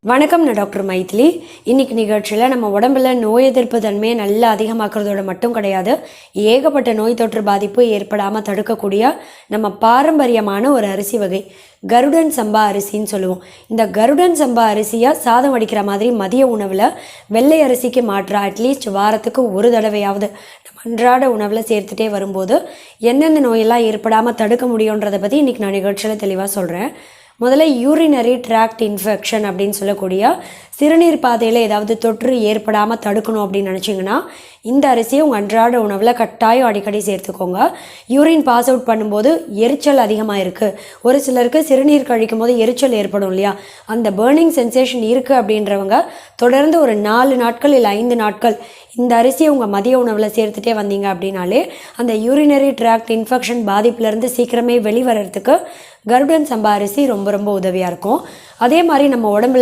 வணக்கம், நான் டாக்டர் மைதிலி. இன்னைக்கு நிகழ்ச்சியில் நம்ம உடம்புல நோய் எதிர்ப்பு தன்மையை நல்லா அதிகமாக்குறதோட மட்டும் கிடையாது, ஏகப்பட்ட நோய் தொற்று பாதிப்பு ஏற்படாமல் தடுக்கக்கூடிய நம்ம பாரம்பரியமான ஒரு அரிசி வகை கருடன் சம்பா அரிசின்னு சொல்லுவோம். இந்த கருடன் சம்பா அரிசியை சாதம் வடிக்கிற மாதிரி மதிய உணவில் வெள்ளை அரிசிக்கு மாற்றா அட்லீஸ்ட் வாரத்துக்கு ஒரு தடவையாவது நம்ம அன்றாட உணவில் சேர்த்துட்டே வரும்போது எந்தெந்த நோயெல்லாம் ஏற்படாமல் தடுக்க முடியுன்றதை பற்றி இன்றைக்கி நான் நிகழ்ச்சியில் தெளிவாக சொல்கிறேன். முதல்ல யூரினரி ட்ராக்ட் இன்ஃபெக்ஷன் அப்படின்னு சொல்லக்கூடிய சிறுநீர் பாதையில் ஏதாவது தொற்று ஏற்படாமல் தடுக்கணும் அப்படின்னு நினச்சிங்கன்னா இந்த அரிசியை உங்கள் அன்றாட உணவில் கட்டாயம் அடிக்கடி சேர்த்துக்கோங்க. யூரின் பாஸ் அவுட் பண்ணும்போது எரிச்சல் அதிகமாக இருக்குது, ஒரு சிலருக்கு சிறுநீர் கழிக்கும் போது எரிச்சல் ஏற்படும் இல்லையா, அந்த பேர்னிங் சென்சேஷன் இருக்குது அப்படின்றவங்க தொடர்ந்து ஒரு 4 நாட்கள் இல்லை 5 நாட்கள் இந்த அரிசியை உங்கள் மதிய உணவில் சேர்த்துட்டே வந்தீங்க அப்படின்னாலே அந்த யூரினரி ட்ராக்ட் இன்ஃபெக்ஷன் பாதிப்புலேருந்து சீக்கிரமே வெளிவரத்துக்கு கருடன் சம்பா அரிசி ரொம்ப ரொம்ப உதவியாக இருக்கும். அதே மாதிரி நம்ம உடம்புல